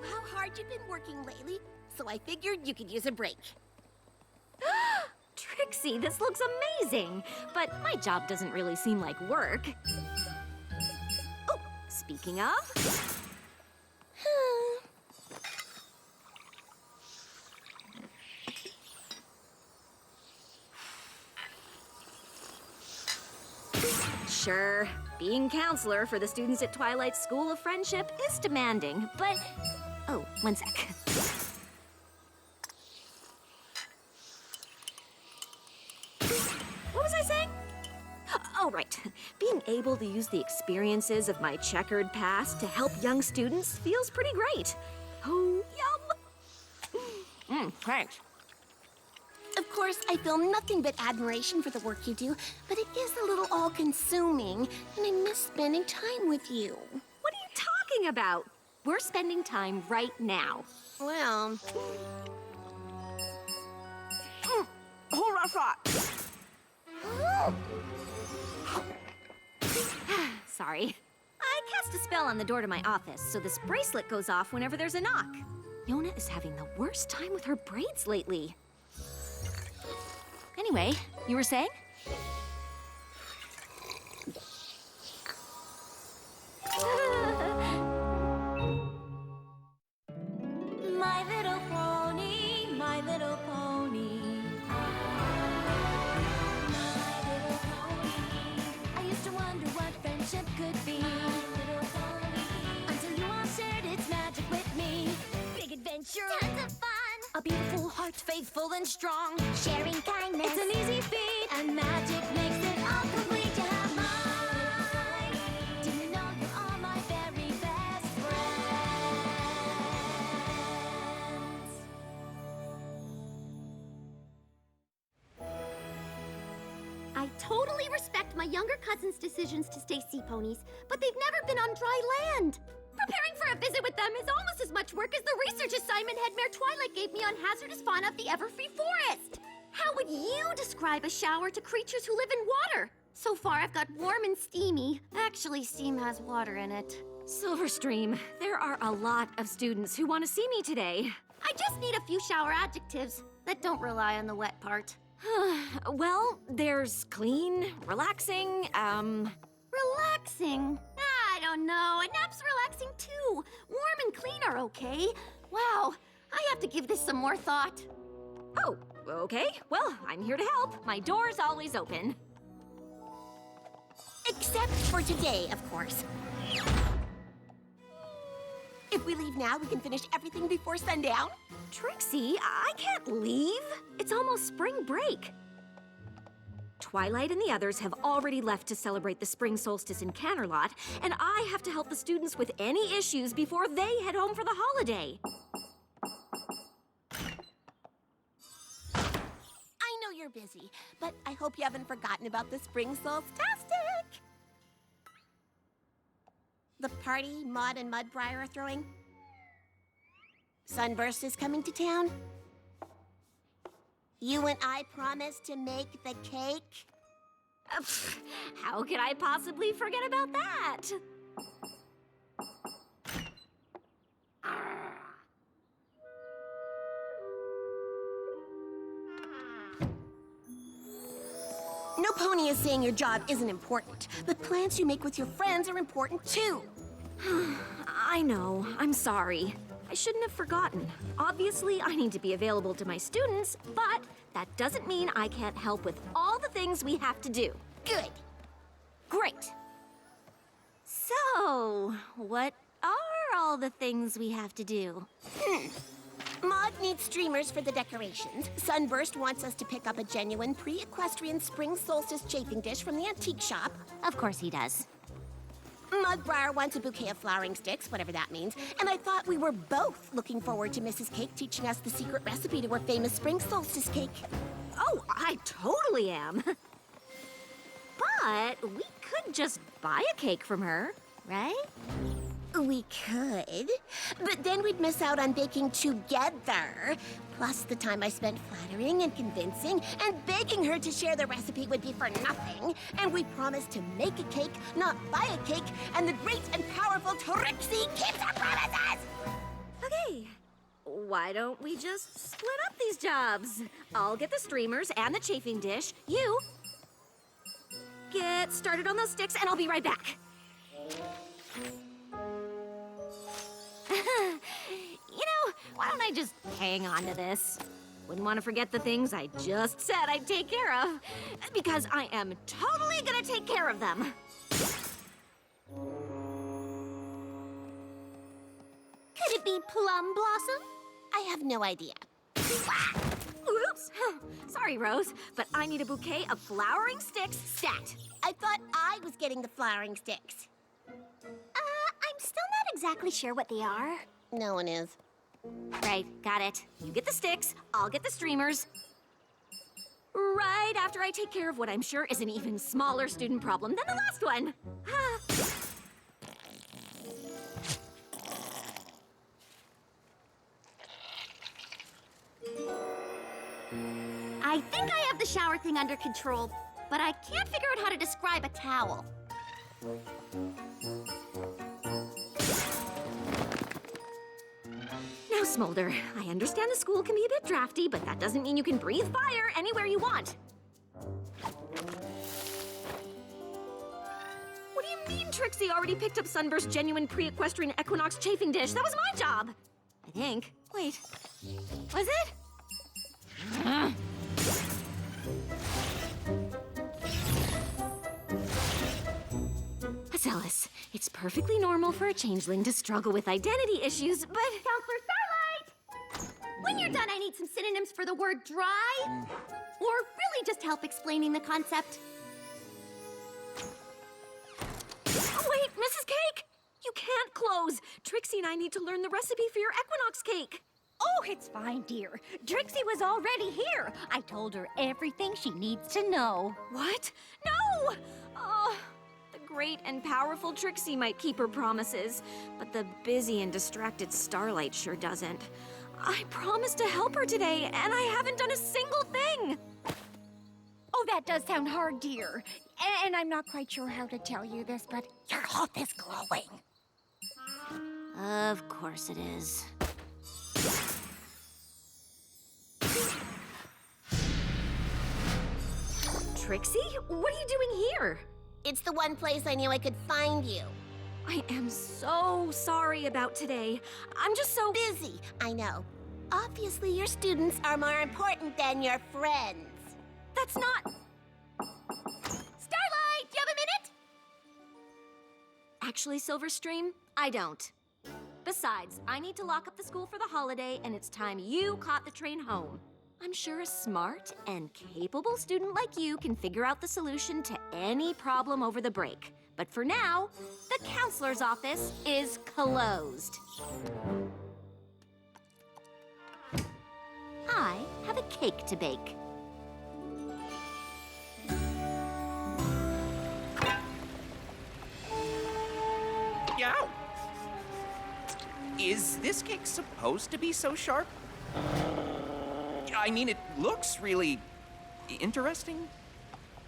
know how hard you've been working lately, so I figured you could use a break. Trixie, this looks amazing, but my job doesn't really seem like work. Oh, speaking of... Sure, being counselor for the students at Twilight's School of Friendship is demanding, but... Oh, one sec. What was I saying? Oh, right. Being able to use the experiences of my checkered past to help young students feels pretty great. Oh, yum! Thanks. Of course, I feel nothing but admiration for the work you do, but it is a little all-consuming, and I miss spending time with you. What are you talking about? We're spending time right now. Well... Hold on, thought. Sorry. I cast a spell on the door to my office, so this bracelet goes off whenever there's a knock. Yona is having the worst time with her braids lately. Anyway, you were saying? My little pony, my little pony. My little pony. I used to wonder what friendship could be. My little pony. Until you all shared its magic with me. Big adventure. Tons of fun. A beautiful heart, faithful and strong. Sharing kindness. It's an easy feat. And magic makes it all complete. You have mine. Do you know you are my very best friends? I totally respect my younger cousin's decisions to stay sea ponies, but they've never been on dry land. Preparing for a visit with them is almost as much work as the research assignment Head Mare Twilight gave me on hazardous fauna of the Everfree Forest. How would you describe a shower to creatures who live in water? So far, I've got warm and steamy. Actually, steam has water in it. Silverstream, there are a lot of students who want to see me today. I just need a few shower adjectives that don't rely on the wet part. Well, there's clean, relaxing, Relaxing? I don't know. A nap's relaxing too. Warm and clean are okay. Wow, I have to give this some more thought. Oh, okay. Well, I'm here to help. My door's always open. Except for today, of course. If we leave now, we can finish everything before sundown. Trixie, I can't leave. It's almost spring break. Twilight and the others have already left to celebrate the spring solstice in Canterlot, and I have to help the students with any issues before they head home for the holiday. I know you're busy, but I hope you haven't forgotten about the spring solstastic. The party Maud and Mudbriar are throwing. Sunburst is coming to town. You and I promised to make the cake. How could I possibly forget about that? No pony is saying your job isn't important, but plans you make with your friends are important too. I know. I'm sorry. I shouldn't have forgotten. Obviously, I need to be available to my students, but that doesn't mean I can't help with all the things we have to do. Good. Great. So, what are all the things we have to do? Maud needs streamers for the decorations. Sunburst wants us to pick up a genuine pre-equestrian spring solstice chafing dish from the antique shop. Of course he does. Mudbriar wants a bouquet of flowering sticks, whatever that means. And I thought we were both looking forward to Mrs. Cake teaching us the secret recipe to her famous spring solstice cake. Oh, I totally am. But we could just buy a cake from her, right? We could, but then we'd miss out on baking together. Plus, the time I spent flattering and convincing and begging her to share the recipe would be for nothing. And we promised to make a cake, not buy a cake, and the great and powerful Trixie keeps her promises! Okay, why don't we just split up these jobs? I'll get the streamers and the chafing dish. You get started on those sticks, and I'll be right back. Why don't I just hang on to this? Wouldn't want to forget the things I just said I'd take care of, because I am totally gonna take care of them. Could it be Plum Blossom? I have no idea. Oops. Sorry, Rose, but I need a bouquet of flowering sticks stat. I thought I was getting the flowering sticks. I'm still not exactly sure what they are. No one is. Right, got it. You get the sticks, I'll get the streamers. Right after I take care of what I'm sure is an even smaller student problem than the last one. I think I have the shower thing under control, but I can't figure out how to describe a towel. Now, Smolder, I understand the school can be a bit drafty, but that doesn't mean you can breathe fire anywhere you want. What do you mean Trixie already picked up Sunburst's genuine pre-equestrian equinox chafing dish? That was my job. I think. Wait. Was it? Alice, it's perfectly normal for a changeling to struggle with identity issues, but... Counselor Starlight! When you're done, I need some synonyms for the word dry. Or really just help explaining the concept. Oh, wait, Mrs. Cake! You can't close. Trixie and I need to learn the recipe for your equinox cake. Oh, it's fine, dear. Trixie was already here. I told her everything she needs to know. What? No! Oh, the great and powerful Trixie might keep her promises, but the busy and distracted Starlight sure doesn't. I promised to help her today, and I haven't done a single thing. Oh, that does sound hard, dear. And I'm not quite sure how to tell you this, but your health is glowing. Of course it is. Trixie, what are you doing here? It's the one place I knew I could find you. I am so sorry about today. I'm just so Busy, I know. Obviously, your students are more important than your friends. That's not... Starlight, do you have a minute? Actually, Silverstream, I don't. Besides, I need to lock up the school for the holiday, and it's time you caught the train home. I'm sure a smart and capable student like you can figure out the solution to any problem over the break. But for now, the counselor's office is closed. I have a cake to bake. Yow! Is this cake supposed to be so sharp? I mean, it looks really interesting.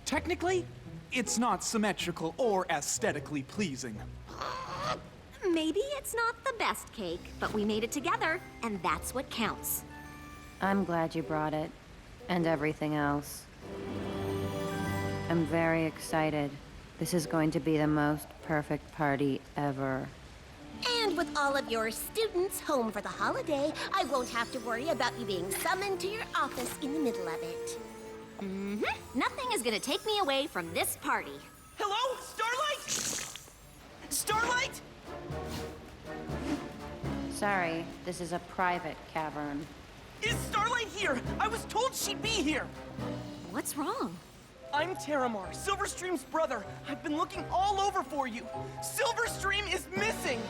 Technically, it's not symmetrical or aesthetically pleasing. Maybe it's not the best cake, but we made it together, and that's what counts. I'm glad you brought it, and everything else. I'm very excited. This is going to be the most perfect party ever. And with all of your students home for the holiday, I won't have to worry about you being summoned to your office in the middle of it. Nothing is gonna take me away from this party. Hello? Starlight? Starlight? Sorry, this is a private cavern. Is Starlight here? I was told she'd be here. What's wrong? I'm Terramar, Silverstream's brother. I've been looking all over for you. Silverstream is missing.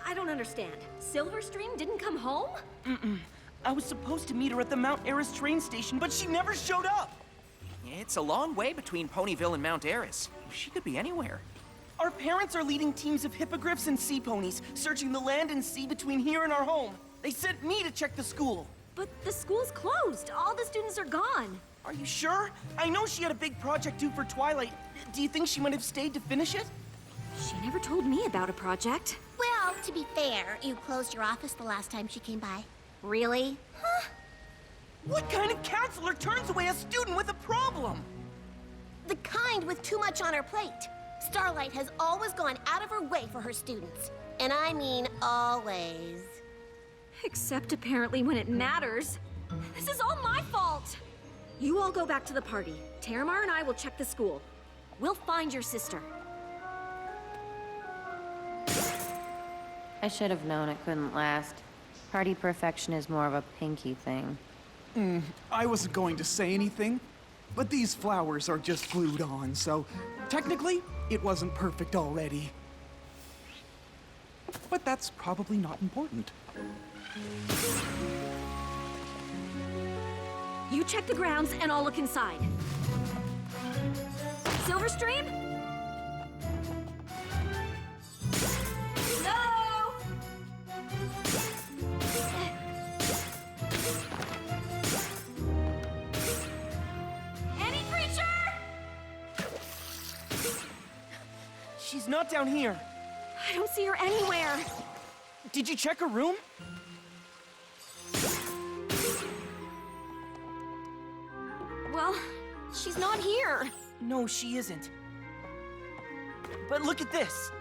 I don't understand. Silverstream didn't come home? I was supposed to meet her at the Mount Eris train station, but she never showed up. It's a long way between Ponyville and Mount Eris. She could be anywhere. Our parents are leading teams of hippogriffs and sea ponies, searching the land and sea between here and our home. They sent me to check the school. But the school's closed. All the students are gone. Are you sure? I know she had a big project due for Twilight. Do you think she might have stayed to finish it? She never told me about a project. Well, to be fair, you closed your office the last time she came by. Really? What kind of counselor turns away a student with a problem? The kind with too much on her plate. Starlight has always gone out of her way for her students. And I mean always. Except apparently when it matters. This is all my fault. You all go back to the party. Terramar and I will check the school. We'll find your sister. I should have known it couldn't last. Party perfection is more of a Pinky thing. I wasn't going to say anything, but these flowers are just glued on, so technically, it wasn't perfect already. But that's probably not important. You check the grounds and I'll look inside. Silverstream? Hello? Any creature? She's not down here. I don't see her anywhere. Did you check her room? Well, she's not here. No, she isn't. But look at this.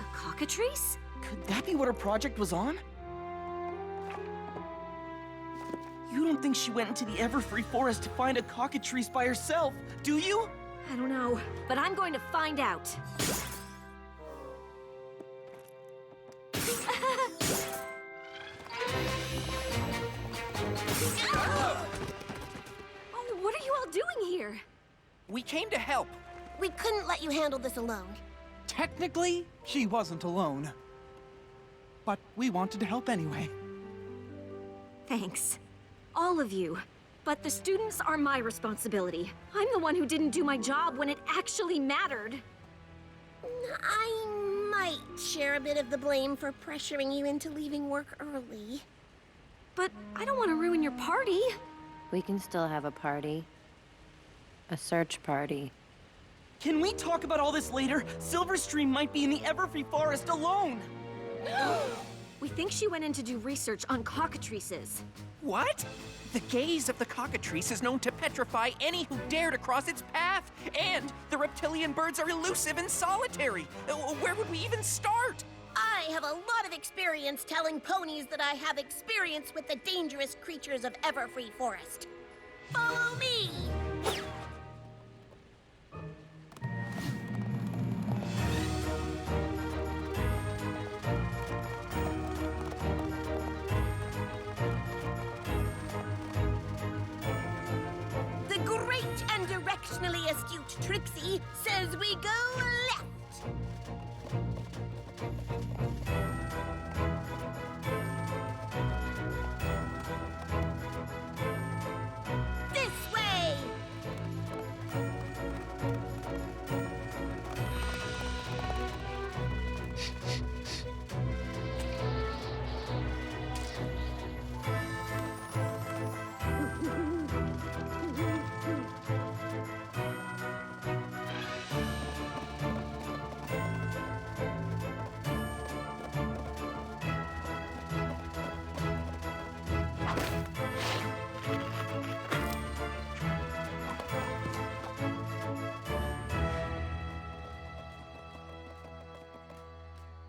A cockatrice? Could that be what her project was on? You don't think she went into the Everfree Forest to find a cockatrice by herself, do you? I don't know, but I'm going to find out. Oh, what are you all doing here? We came to help. We couldn't let you handle this alone. Technically, she wasn't alone. But we wanted to help anyway. Thanks. All of you. But the students are my responsibility. I'm the one who didn't do my job when it actually mattered. I might share a bit of the blame for pressuring you into leaving work early. But I don't want to ruin your party. We can still have a party. A search party. Can we talk about all this later? Silverstream might be in the Everfree Forest alone. We think she went in to do research on cockatrices. What? The gaze of the cockatrice is known to petrify any who dare to cross its path. And the reptilian birds are elusive and solitary. Where would we even start? I have a lot of experience telling ponies that I have experience with the dangerous creatures of Everfree Forest. Follow me! The great and directionally astute Trixie says we go left. This way!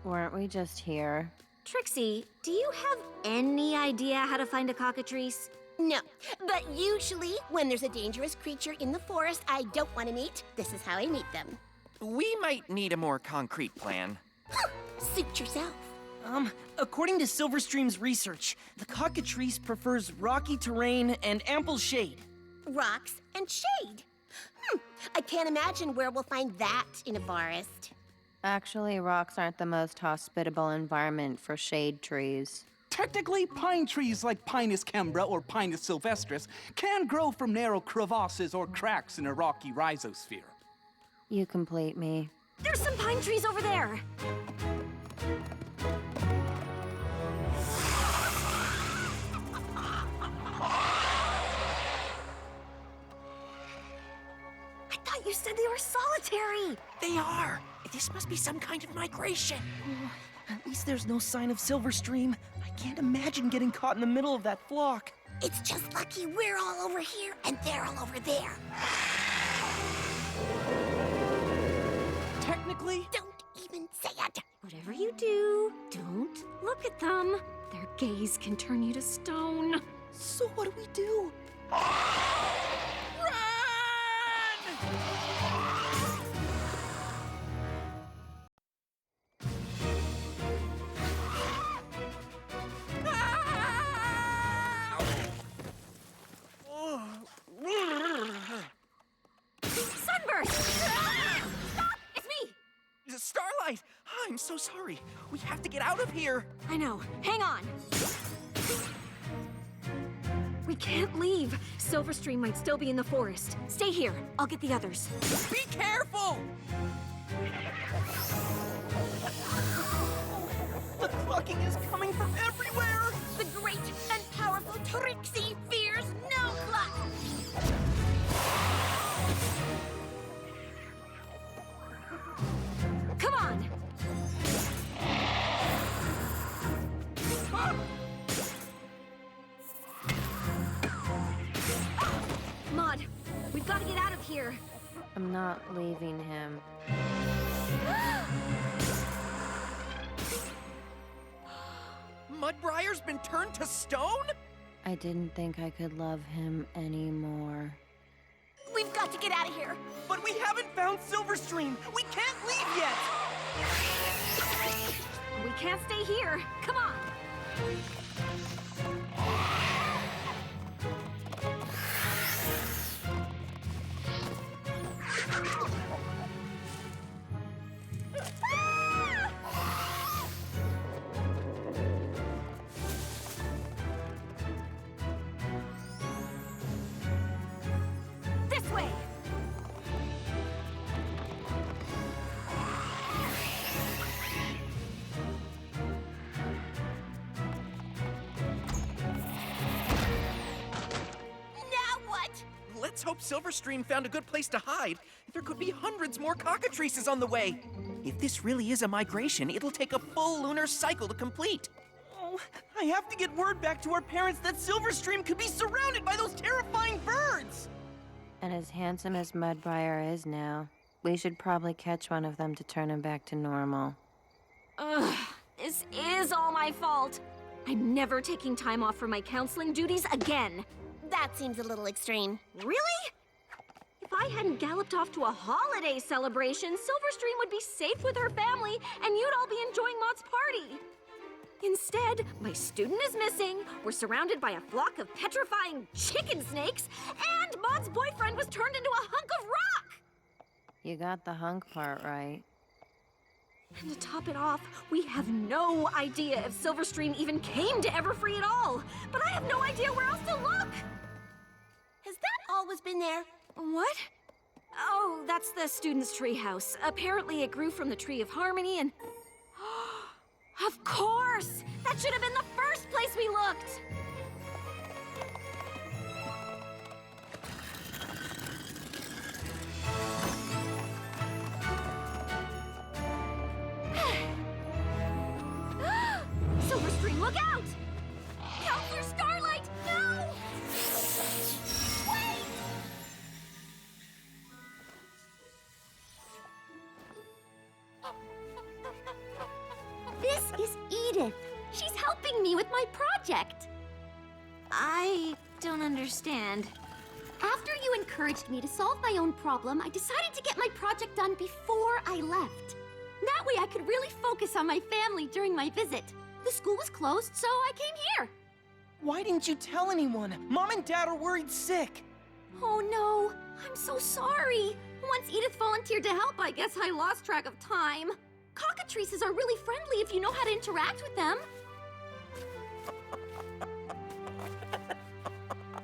Weren't we just here? Trixie, do you have any idea how to find a cockatrice? No, but usually when there's a dangerous creature in the forest I don't want to meet, this is how I meet them. We might need a more concrete plan. Suit yourself. According to Silverstream's research, the cockatrice prefers rocky terrain and ample shade. Rocks and shade. I can't imagine where we'll find that in a forest. Actually, rocks aren't the most hospitable environment for shade trees. Technically, pine trees like Pinus cembra or Pinus sylvestris can grow from narrow crevasses or cracks in a rocky rhizosphere. You complete me. There's some pine trees over there. I thought you said they were solitary. They are. This must be some kind of migration. At least there's no sign of Silverstream. I can't imagine getting caught in the middle of that flock. It's just lucky we're all over here and they're all over there. Technically, Don't even say it. Whatever you do, don't look at them. Their gaze can turn you to stone. so what do we do? Sunburst! Stop! It's me! Starlight! I'm so sorry. We have to get out of here. I know. Hang on. We can't leave. Silverstream might still be in the forest. Stay here. I'll get the others. Be careful! The clucking is coming from everywhere! The great and powerful Trixie fears no cluck. Come on! Maud, we've got to get out of here. I'm not leaving him. Mudbrier's been turned to stone? I didn't think I could love him anymore. We've got to get out of here. But we haven't found Silverstream! We can't leave yet! We can't stay here. Come on! This way! Now what? Let's hope Silverstream found a good place to hide. There could be hundreds more cockatrices on the way. If this really is a migration, it'll take a full lunar cycle to complete. Oh, I have to get word back to our parents that Silverstream could be surrounded by those terrifying birds! And as handsome as Mudbriar is now, we should probably catch one of them to turn him back to normal. Ugh, this is all my fault. I'm never taking time off from my counseling duties again. That seems a little extreme. Really? If I hadn't galloped off to a holiday celebration, Silverstream would be safe with her family, and you'd all be enjoying Maud's party. Instead, my student is missing, we're surrounded by a flock of petrifying chicken snakes, and Maud's boyfriend was turned into a hunk of rock! You got the hunk part right. And to top it off, we have no idea if Silverstream even came to Everfree at all. But I have no idea where else to look! Has that always been there? What? Oh, that's the student's treehouse. Apparently it grew from the Tree of Harmony and... Of course! That should have been the first place we looked! Silverstream, look out! Counselor Starlight, no! Wait! This is Edith. She's helping me with my project. I don't understand. After you encouraged me to solve my own problem, I decided to get my project done before I left. That way I could really focus on my family during my visit. The school was closed, so I came here. Why didn't you tell anyone? Mom and Dad are worried sick. Oh no, I'm so sorry. Once Edith volunteered to help, I guess I lost track of time. Cockatrices are really friendly if you know how to interact with them.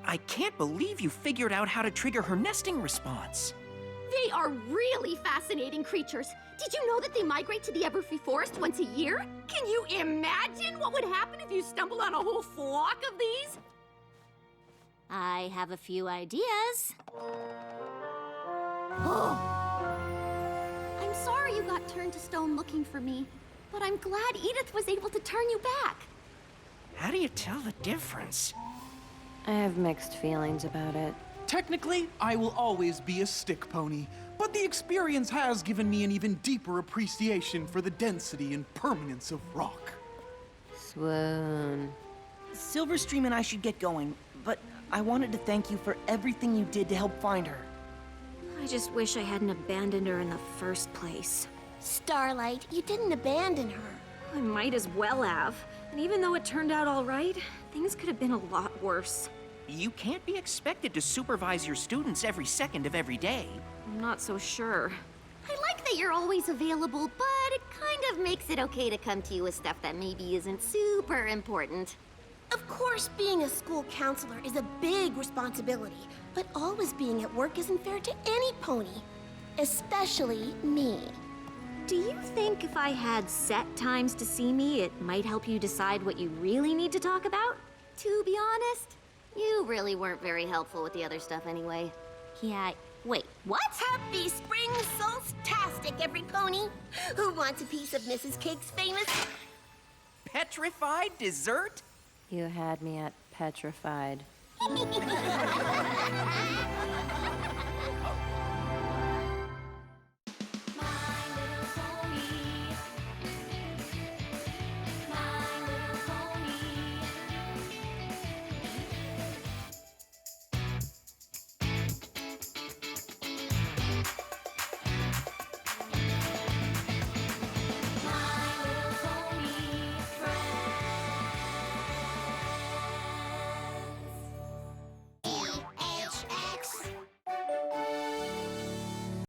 I can't believe you figured out how to trigger her nesting response. They are really fascinating creatures. Did you know that they migrate to the Everfree Forest once a year? Can you imagine what would happen if you stumbled on a whole flock of these? I have a few ideas. Oh! I'm sorry you got turned to stone looking for me, but I'm glad Edith was able to turn you back. How do you tell the difference? I have mixed feelings about it. Technically, I will always be a stick pony, but the experience has given me an even deeper appreciation for the density and permanence of rock. Swoon. Silverstream and I should get going, but I wanted to thank you for everything you did to help find her. I just wish I hadn't abandoned her in the first place. Starlight, you didn't abandon her. I might as well have. And even though it turned out all right, things could have been a lot worse. You can't be expected to supervise your students every second of every day. I'm not so sure. I like that you're always available, but it kind of makes it okay to come to you with stuff that maybe isn't super important. Of course, being a school counselor is a big responsibility, but always being at work isn't fair to any pony, especially me. Do you think if I had set times to see me, it might help you decide what you really need to talk about? To be honest, you really weren't very helpful with the other stuff anyway. Yeah, wait, what? Happy Spring Solstastic, every pony! Who wants a piece of Mrs. Cake's famous... Petrified dessert? You had me at petrified.